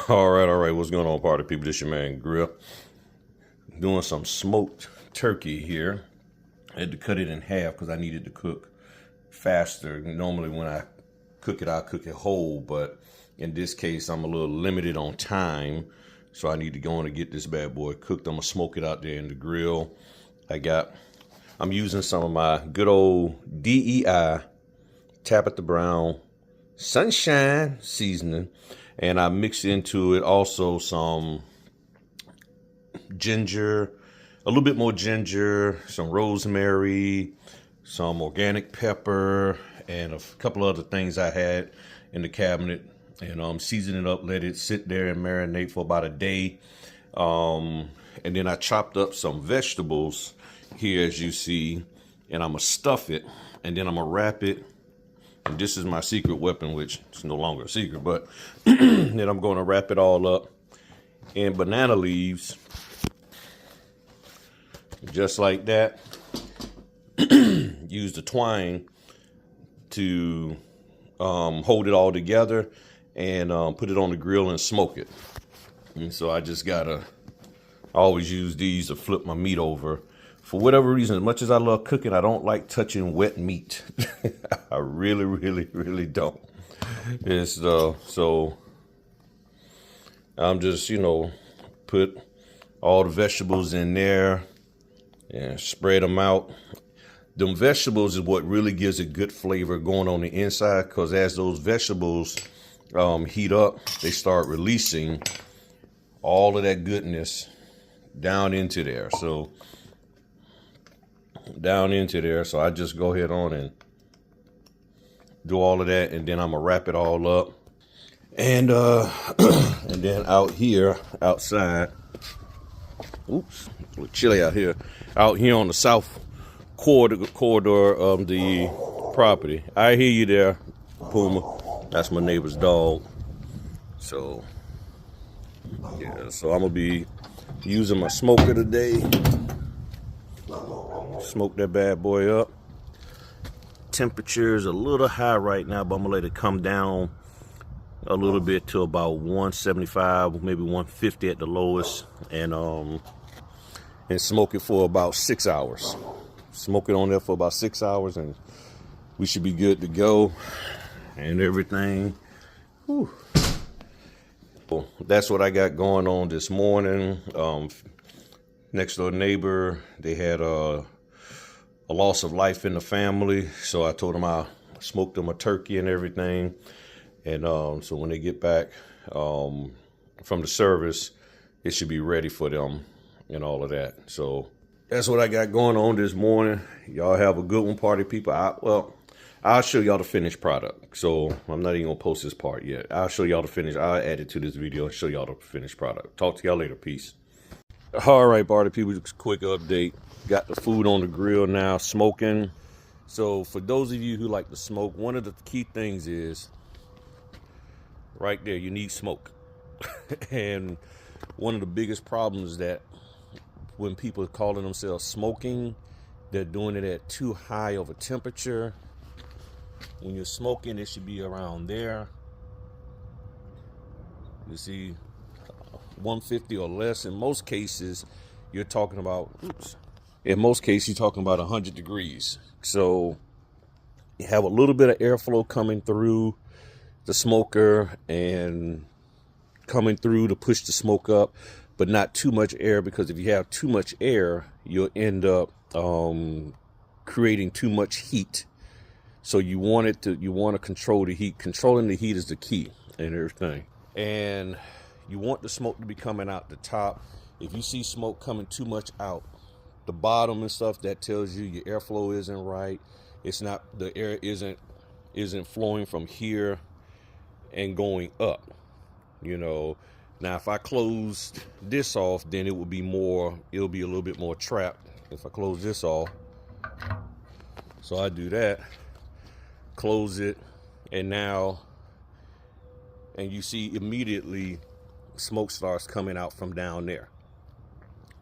All right. What's going on, party people? This your man Griff. Doing some smoked turkey here. I had to cut it in half because I needed to cook faster. Normally when I cook it, I'll cook it whole, but in this case, I'm a little limited on time, so I need to go on and get this bad boy cooked. I'm gonna smoke it out there in the grill. I'm using some of my good old DEI Tabitha Brown Sunshine seasoning, and I mixed into it also some ginger, a little bit more ginger, some rosemary, some organic pepper, and a couple other things I had in the cabinet. And season it up, let it sit there and marinate for about a day. And then I chopped up some vegetables here, as you see, and I'm gonna stuff it, and then I'm gonna wrap it. And this is my secret weapon, which is no longer a secret, but then I'm gonna wrap it all up in banana leaves, just like that. Use the twine to hold it all together and put it on the grill and smoke it. And so I always use these to flip my meat over. For whatever reason, as much as I love cooking, I don't like touching wet meat. I really don't. So I'm just, put all the vegetables in there and spread them out. Them vegetables is what really gives it good flavor going on the inside, because as those vegetables heat up, they start releasing all of that goodness down into there. So I just go ahead on and do all of that, and then I'm gonna wrap it all up. And and then outside, oops, a little chilly out here on the south corridor of the property. I hear you there, Puma. That's my neighbor's dog. So yeah, so I'm gonna be using my smoker today. Smoke that bad boy up. Temperature is a little high right now, but I'm gonna let it come down a little bit to about 175, maybe 150 at the lowest, and smoke it for about 6 hours. Smoke it on there for about 6 hours, and we should be good to go and everything. Whew. Well, that's what I got going on this morning. Next door neighbor, they had a loss of life in the family, so I told them I smoked them a turkey and everything. And so when they get back from the service, it should be ready for them and all of that. So that's what I got going on this morning. Y'all have a good one, party people. I'll show y'all the finished product. So I'm not even gonna post this part yet. I'll show y'all the finished. I'll add it to this video and show y'all the finished product. Talk to y'all later. Peace. All right, party people, just a quick update. Got the food on the grill now, smoking. So for those of you who like to smoke, one of the key things is right there, you need smoke. And one of the biggest problems is that when people are calling themselves smoking, they're doing it at too high of a temperature. When you're smoking, it should be around there. You see, 150 or less. In most cases, you're talking about, in most cases, you're talking about 100 degrees. So you have a little bit of airflow coming through the smoker and coming through to push the smoke up, but not too much air, because if you have too much air, you'll end up creating too much heat. So you want to control the heat. Controlling the heat is the key and everything. And you want the smoke to be coming out the top. If you see smoke coming too much out the bottom and stuff, that tells you your airflow isn't right. It's not, the air isn't flowing from here and going up. Now if I closed this off, then it'll be a little bit more trapped. If I close this off, so I do that, close it, and you see immediately smoke starts coming out from down there.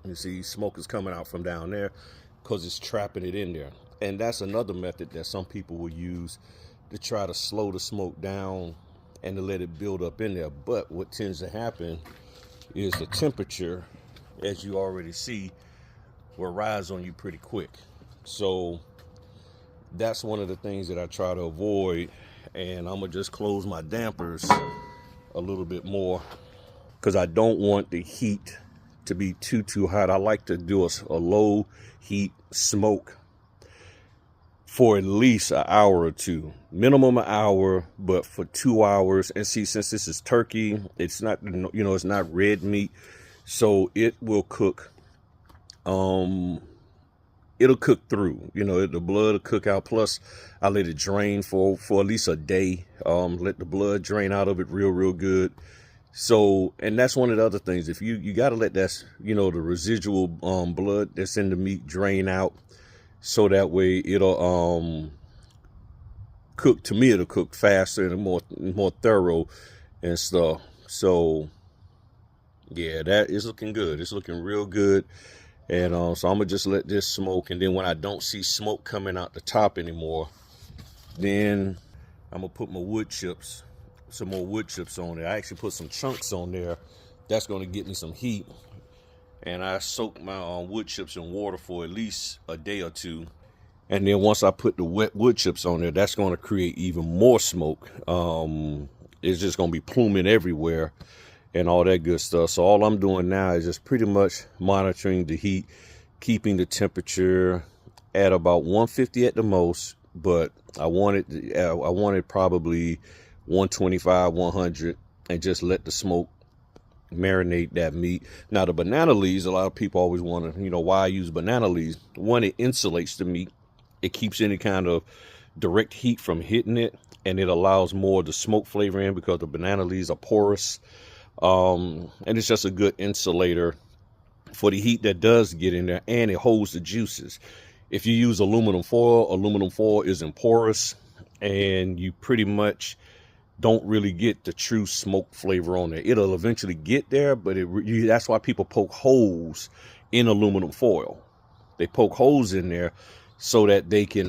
You see smoke is coming out from down there because it's trapping it in there. And that's another method that some people will use to try to slow the smoke down and to let it build up in there. But what tends to happen is the temperature, as you already see, will rise on you pretty quick. So that's one of the things that I try to avoid. And I'm gonna just close my dampers a little bit more because I don't want the heat to be too hot. I like to do a low heat smoke for at least an hour or two, minimum an hour, but for 2 hours. And see, since this is turkey, it's not, it's not red meat, so it will cook. It'll cook through, the blood will cook out. Plus I let it drain for at least a day. Let the blood drain out of it real good. So, and that's one of the other things. If you got to let that, the residual blood that's in the meat drain out, so that way it'll cook. To me, it'll cook faster and more thorough and stuff. So yeah, that is looking good. It's looking real good. And so I'm gonna just let this smoke, and then when I don't see smoke coming out the top anymore, then I'm gonna put my wood chips, some more wood chips on there. I actually put some chunks on there. That's gonna get me some heat. And I soak my wood chips in water for at least a day or two. And then once I put the wet wood chips on there, that's gonna create even more smoke. It's just gonna be pluming everywhere and all that good stuff. So all I'm doing now is just pretty much monitoring the heat, keeping the temperature at about 150 at the most, but I wanted probably 125, 100, and just let the smoke marinate that meat. Now the banana leaves, a lot of people always wonder, why I use banana leaves. One, it insulates the meat. It keeps any kind of direct heat from hitting it, and it allows more of the smoke flavor in because the banana leaves are porous. And it's just a good insulator for the heat that does get in there, and it holds the juices. If you use aluminum foil isn't porous, and you pretty much don't really get the true smoke flavor on there. It'll eventually get there, but that's why people poke holes in aluminum foil. They poke holes in there so that they can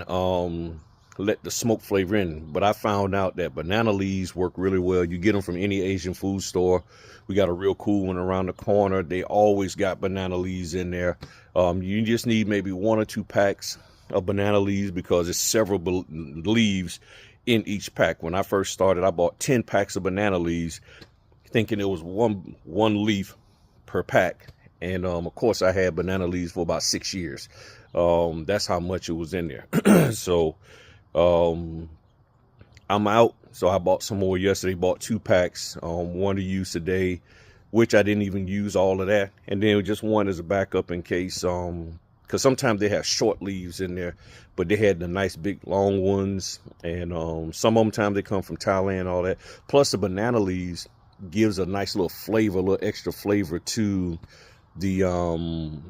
let the smoke flavor in. But I found out that banana leaves work really well. You get them from any Asian food store. We got a real cool one around the corner. They always got banana leaves in there. You just need maybe 1 or 2 packs of banana leaves because it's several leaves in each pack. When I first started, I bought 10 packs of banana leaves thinking it was one leaf per pack. And of course I had banana leaves for about 6 years. That's how much it was in there. So I'm out. So I bought some more yesterday, bought 2 packs, 1 to use today, which I didn't even use all of that. And then just 1 as a backup in case, because sometimes they have short leaves in there, but they had the nice big long ones. And some of them times they come from Thailand, all that. Plus the banana leaves gives a nice little flavor, a little extra flavor to the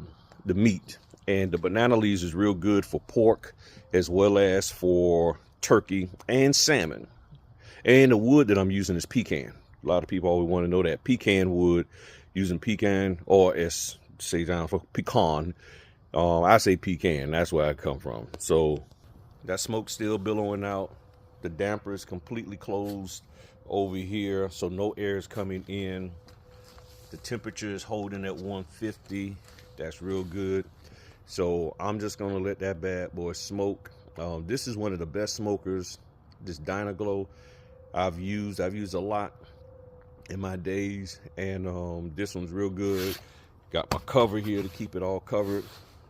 meat. And the banana leaves is real good for pork as well as for turkey and salmon. And the wood that I'm using is pecan. A lot of people always want to know that. Pecan wood, using pecan, or as say down for pecan. I say pecan, that's where I come from. So that smoke's still billowing out. The damper is completely closed over here, so no air is coming in. The temperature is holding at 150. That's real good. So I'm just gonna let that bad boy smoke. This is one of the best smokers, this Dynaglow. I've used a lot in my days, and this one's real good. Got my cover here to keep it all covered.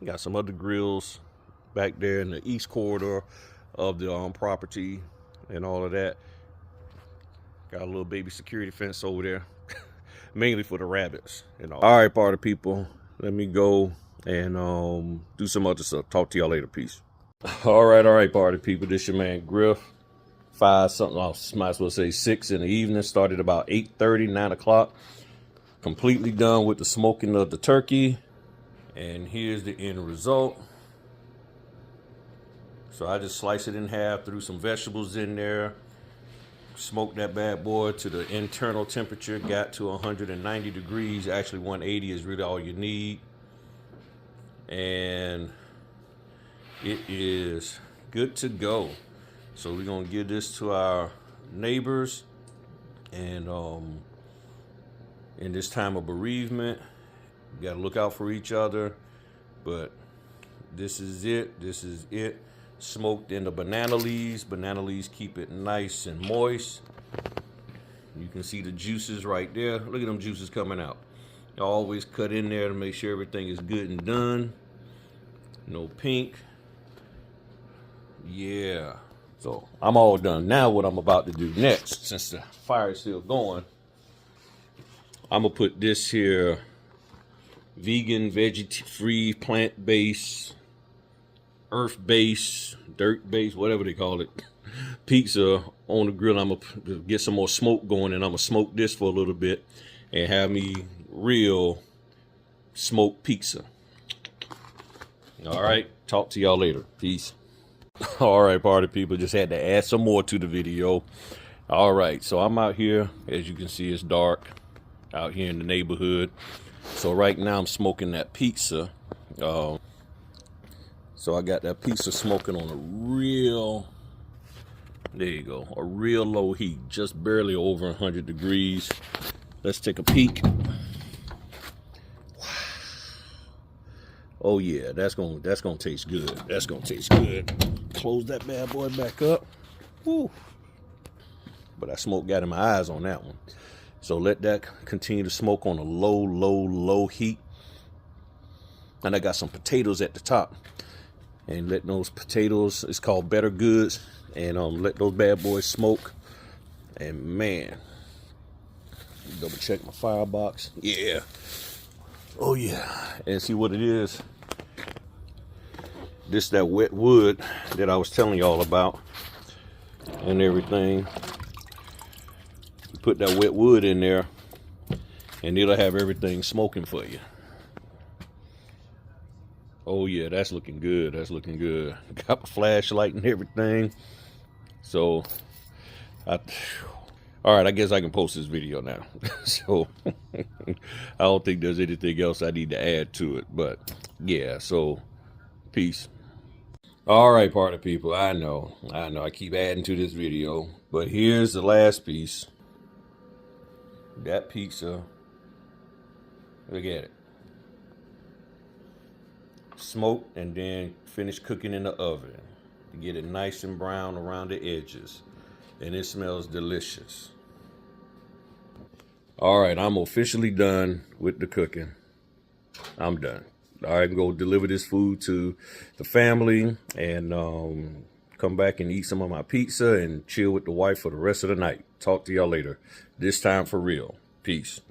Got some other grills back there in the east corridor of the property and all of that. Got a little baby security fence over there, mainly for the rabbits. All right, party people, let me go and do some other stuff. Talk to y'all later. Peace. All right, party people. This your man Griff. 5 something. I might as well say 6 in the evening. Started about 8:30, 9 o'clock. Completely done with the smoking of the turkey. And here's the end result. So I just sliced it in half, threw some vegetables in there, smoked that bad boy to the internal temperature, got to 190 degrees. Actually, 180 is really all you need. And it is good to go. So we're going to give this to our neighbors And in this time of bereavement, you gotta look out for each other. But this is it. This is it. Smoked in the banana leaves. Banana leaves keep it nice and moist. You can see the juices right there. Look at them juices coming out. I always cut in there to make sure everything is good and done. No pink. Yeah. So I'm all done. Now what I'm about to do next, since the fire is still going, I'm gonna put this here vegan, veggie-free, plant-based, earth-based, dirt-based, whatever they call it, pizza on the grill. I'm gonna get some more smoke going, and I'm gonna smoke this for a little bit and have me real smoked pizza. All right, talk to y'all later. Peace. All right, party people, just had to add some more to the video. All right, so I'm out here. As you can see, it's dark out here in the neighborhood. So right now I'm smoking that pizza. So I got that pizza smoking on a real, there you go, a real low heat, just barely over 100 degrees. Let's take a peek. Oh yeah, that's gonna taste good. That's gonna taste good. Close that bad boy back up. Woo. But that smoke got in my eyes on that one. So let that continue to smoke on a low heat. And I got some potatoes at the top. And let those potatoes, it's called Better Goods. And let those bad boys smoke. And man, double check my firebox. Yeah. Oh yeah. And see what it is. This that wet wood that I was telling y'all about and everything. Put that wet wood in there and it'll have everything smoking for you. Oh yeah, that's looking good. That's looking good. Got my flashlight and everything. So all right, I guess I can post this video now. So I don't think there's anything else I need to add to it, but yeah, so peace. All right, party people, I know I keep adding to this video, but here's the last piece. That pizza, look at it. Smoked and then finished cooking in the oven to get it nice and brown around the edges. And it smells delicious. All right, I'm officially done with the cooking. I'm done. All right, I can go deliver this food to the family and come back and eat some of my pizza and chill with the wife for the rest of the night. Talk to y'all later. This time for real. Peace.